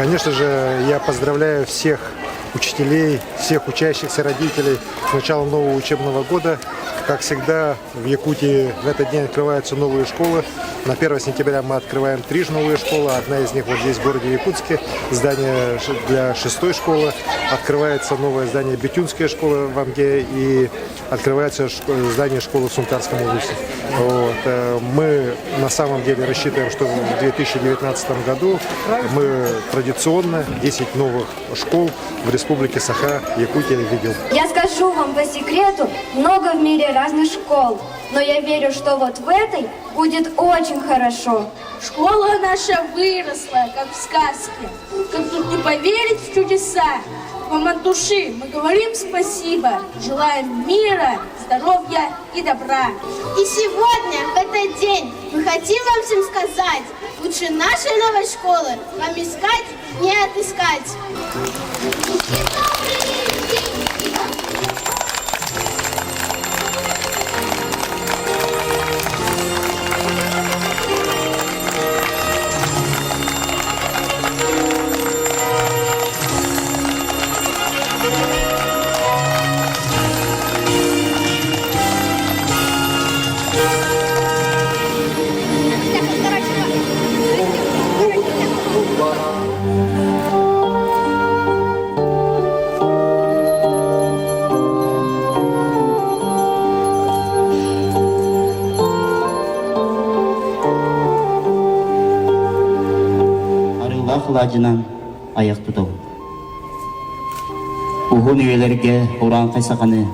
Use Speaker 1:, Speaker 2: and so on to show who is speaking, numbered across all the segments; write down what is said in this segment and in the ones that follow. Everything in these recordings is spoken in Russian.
Speaker 1: Конечно же, я поздравляю всех учителей, всех учащихся, родителей с началом нового учебного года. Как всегда, в Якутии в этот день открываются новые школы. На 1 сентября мы открываем 3 новые школы. Одна из них вот здесь, в городе Якутске, здание для 6-й школы. Открывается новое здание Бетюнская школа в Амге и открывается здание школы в Сунтарском улусе. Вот. Мы на самом деле рассчитываем, что в 2019 году мы традиционно 10 новых школ в республике Саха-Якутия видел.
Speaker 2: Я скажу вам по секрету, много в мире разных школ, но я верю, что вот в этой будет очень хорошо.
Speaker 3: Школа наша выросла, как в сказке. Как тут не поверить в чудеса? Вам от души мы говорим спасибо, желаем мира, здоровья и добра.
Speaker 4: И сегодня, в этот день, мы хотим вам всем сказать, лучше нашей новой школы вам искать, не отыскать.
Speaker 5: Лажынан аяқ тұтау. Уғын үйелерге ұран қайсақаны,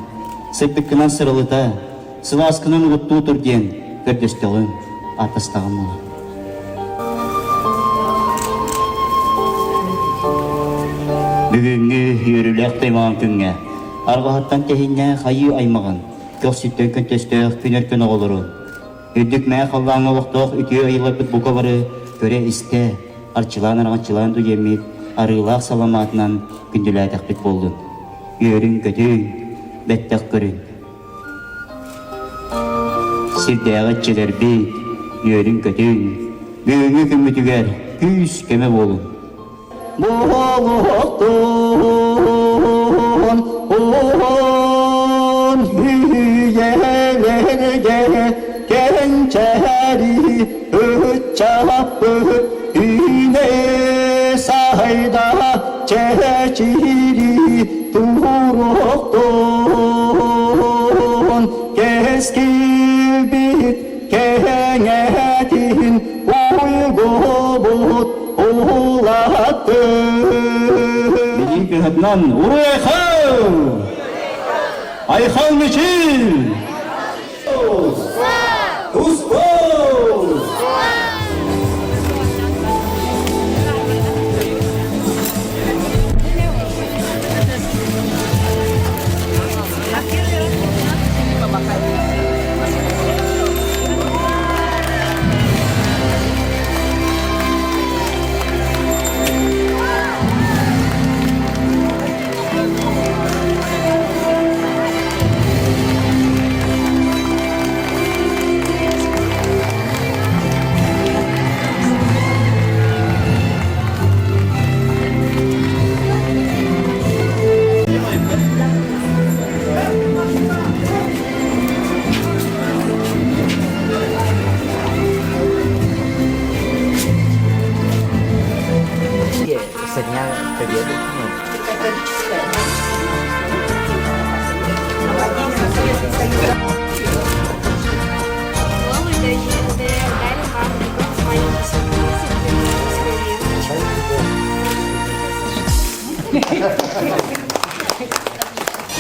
Speaker 5: сыппіккінен сырылыта, сыласкының ұтту түрден көрдестігін атыстағын олы. Бүгінгі үйерілек таймаған күнге, арғағаттан тәхінне қайы аймағын, көксеттен күнтестіғ күнеркен оғылыры. Үддік мәе қаллаң олықтық үтіе айылапыт бұқавары көре істе, арчылан арғанчылан дуемет, арылақ саламатынан күнділі әтәқпет болдың. Үйерін көтің, бәттәқ көрін. Сирдәғі челер бейт, үйерін көтің, бүгінгі күмітігер күз кеме болың. Болуқтың, оғын үйелерге, кенчәри өтчапы, Üne sayda çeçiri turuktun Keskilbit kengetin uygubut ulattın Bizim kıhıtnan urayxal Ayxal meçil
Speaker 6: Со дня победы.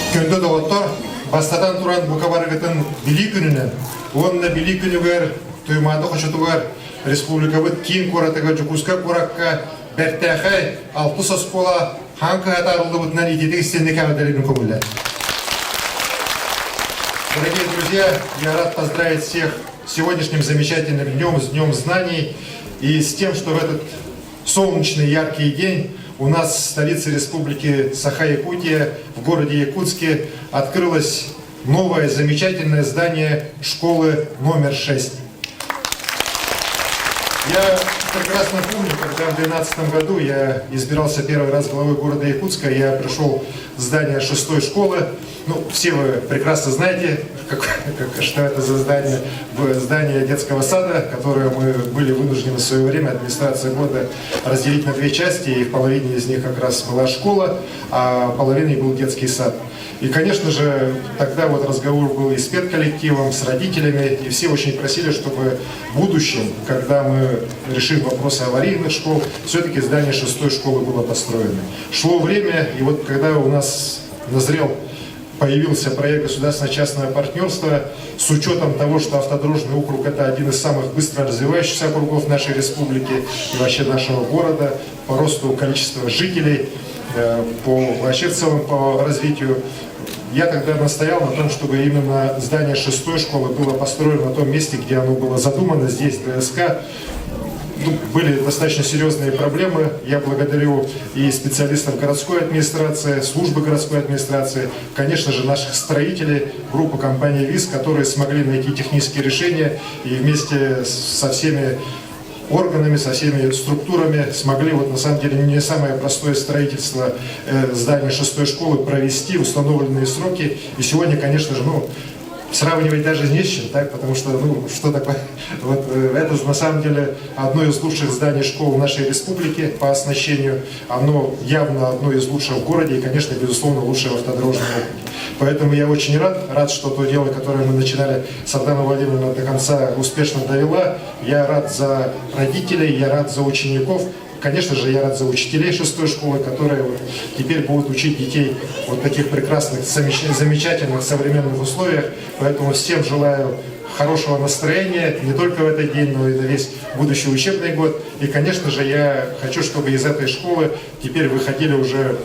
Speaker 1: Көнді доғыттар, бастадан тұран бұқабарығытын білі күніне, онына білі күні ғар, тұймады қошытуғар, республикабыт кейін қоратыға жүкузка қораққа, бәрттәқай, алты сосқола, ханқы атарылды бұтынан ететік істенді кәмедерінің көмілі. Дорогие друзья, я рад поздравить всех с сегодняшним замечательным днем, с Днем знаний и с тем, что в этот солнечный яркий день у нас в столице республики Саха-Якутия, в городе Якутске, открылось новое замечательное здание школы номер 6. Я прекрасно помню, когда в 2012 году я избирался первый раз главой города Якутска, я пришел в здание 6-й школы. Ну, все вы прекрасно знаете, что это за здание. Здание детского сада, которое мы были вынуждены в свое время, администрация города, разделить на две части. И в половине из них как раз была школа, а в половине был детский сад. И, конечно же, тогда вот разговор был и с педколлективом, с родителями, и все очень просили, чтобы в будущем, когда мы решим вопросы аварийных школ, все-таки здание 6-й школы было построено. Шло время, и вот когда у нас появился проект государственно-частного партнерства, с учетом того, что автодорожный округ – это один из самых быстро развивающихся округов нашей республики и вообще нашего города, по росту количества жителей, вообще в целом по развитию. Я тогда настоял на том, чтобы именно здание 6-й школы было построено на том месте, где оно было задумано, здесь, ДСК. Были достаточно серьезные проблемы. Я благодарю и специалистов городской администрации, службы городской администрации, конечно же, наших строителей, группы компании ВИС, которые смогли найти технические решения и вместе со всеми органами, со всеми структурами смогли вот на самом деле не самое простое строительство здания 6-й школы провести в установленные сроки. И сегодня, конечно же, сравнивать даже не с чем, так, потому что, что такое, вот это на самом деле одно из лучших зданий школ в нашей республике по оснащению, оно явно одно из лучших в городе и, конечно, безусловно, лучшее в автодорожном округе. Поэтому я очень рад, что то дело, которое мы начинали с Ардана Владимировна до конца успешно довела. Я рад за родителей, я рад за учеников. Конечно же, я рад за учителей 6-й школы, которые теперь будут учить детей вот таких прекрасных, замечательных современных условиях. Поэтому всем желаю хорошего настроения, не только в этот день, но и на весь будущий учебный год. И, конечно же, я хочу, чтобы из этой школы теперь выходили уже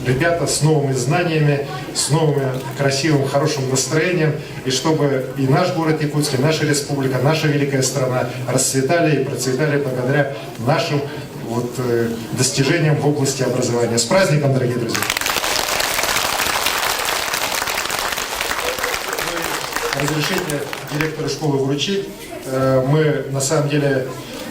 Speaker 1: ребята с новыми знаниями, с новым красивым, хорошим настроением, и чтобы и наш город Якутск, и наша республика, наша великая страна расцветали и процветали благодаря нашим достижениям в области образования. С праздником, дорогие друзья! Разрешите директору школы вручить. Мы, на самом деле,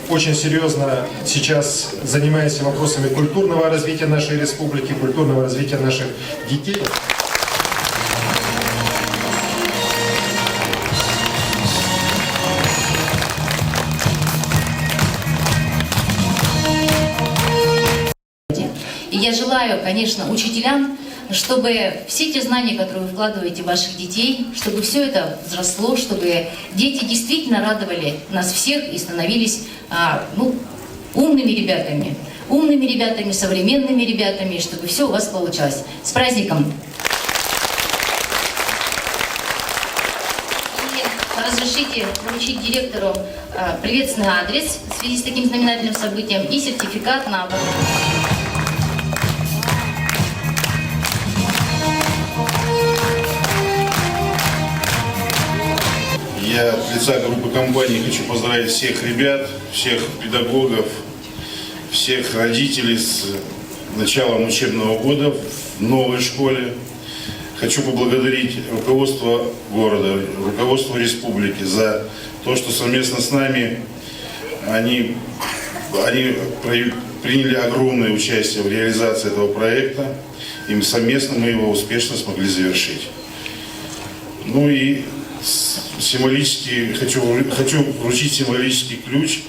Speaker 1: очень серьезно сейчас занимаемся вопросами культурного развития нашей республики, культурного развития наших детей.
Speaker 7: И я желаю, конечно, учителям, чтобы все те знания, которые вы вкладываете в ваших детей, чтобы все это взросло, чтобы дети действительно радовали нас всех и становились умными ребятами, современными ребятами, чтобы все у вас получалось. С праздником! И разрешите вручить директору приветственный адрес в связи с таким знаменательным событием и сертификат на оборот.
Speaker 8: Я от лица группы компаний хочу поздравить всех ребят, всех педагогов, всех родителей с началом учебного года в новой школе. Хочу поблагодарить руководство города, руководство республики за то, что совместно с нами они приняли огромное участие в реализации этого проекта, и совместно мы его успешно смогли завершить. Ну и символически хочу вручить символический ключ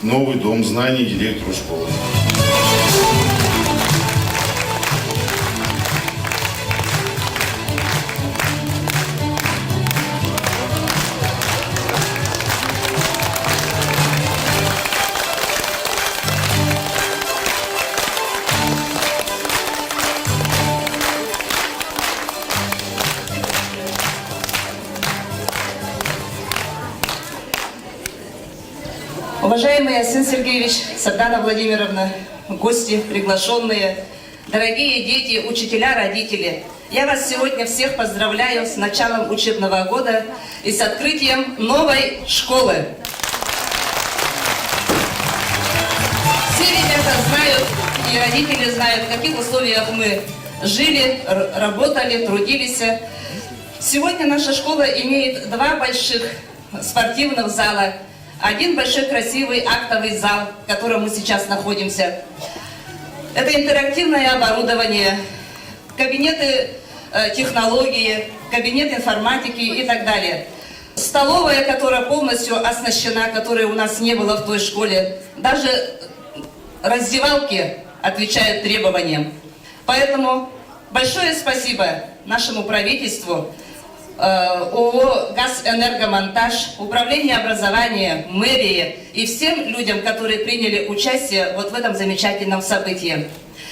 Speaker 8: в новый дом знаний директору школы.
Speaker 9: Уважаемый Ясин Сергеевич, Сардана Владимировна, гости, приглашенные, дорогие дети, учителя, родители, я вас сегодня всех поздравляю с началом учебного года и с открытием новой школы. Все ребята знают, и родители знают, в каких условиях мы жили, работали, трудились. Сегодня наша школа имеет 2 больших спортивных зала, один большой красивый актовый зал, в котором мы сейчас находимся. Это интерактивное оборудование, кабинеты технологии, кабинет информатики и так далее. Столовая, которая полностью оснащена, которой у нас не было в той школе. Даже раздевалки отвечают требованиям. Поэтому большое спасибо нашему правительству, ООО «Газэнергомонтаж», Управлению образования, мэрии и всем людям, которые приняли участие вот в этом замечательном событии.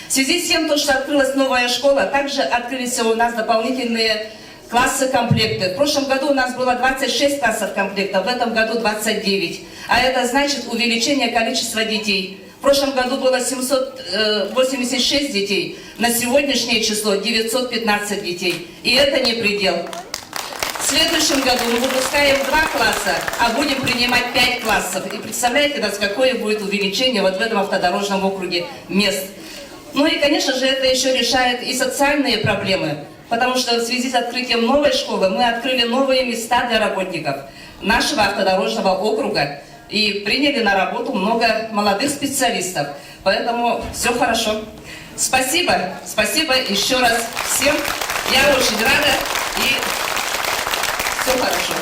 Speaker 9: В связи с тем, что открылась новая школа, также открылись у нас дополнительные классы комплекты. В прошлом году у нас было 26 классов комплекта, в этом году 29. А это значит увеличение количества детей. В прошлом году было 786 детей, на сегодняшнее число 915 детей. И это не предел. В следующем году мы выпускаем 2 класса, а будем принимать 5 классов. И представляете, какое будет увеличение вот в этом автодорожном округе мест. Ну и, конечно же, это еще решает и социальные проблемы. Потому что в связи с открытием новой школы мы открыли новые места для работников нашего автодорожного округа. И приняли на работу много молодых специалистов. Поэтому все хорошо. Спасибо. Спасибо еще раз всем. Я очень рада. И все хорошо.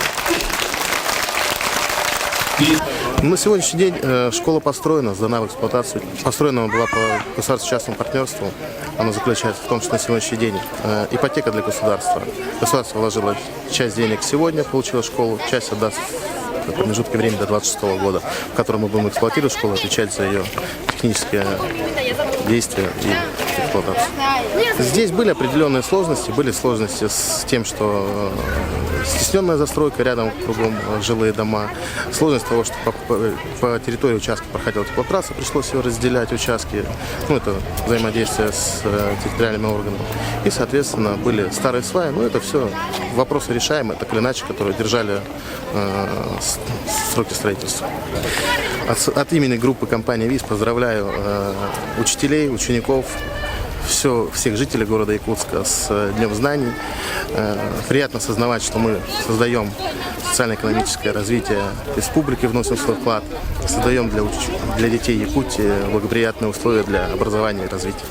Speaker 10: На сегодняшний день школа построена, сдана в эксплуатацию. Построена она была по государственно-частному партнерству. Оно заключается в том, что на сегодняшний день ипотека для государства. Государство вложило часть денег сегодня, получило школу, часть отдаст в промежутке времени до 2026 года, в котором мы будем эксплуатировать школу, отвечать за ее технические действия и эксплуатацию. Здесь были определенные сложности с тем, что стесненная застройка, рядом кругом жилые дома, сложность того, что по территории участка проходила теплотрасса, пришлось ее разделять участки, это взаимодействие с территориальными органами. И, соответственно, были старые сваи, но это все вопросы решаемые, так или иначе, которые держали сроки строительства. От имени группы компании ВИЗ поздравляю учителей, учеников, всех жителей города Якутска с Днем знаний. Приятно осознавать, что мы создаем социально-экономическое развитие республики, вносим свой вклад, создаем для детей Якутии благоприятные условия для образования и развития.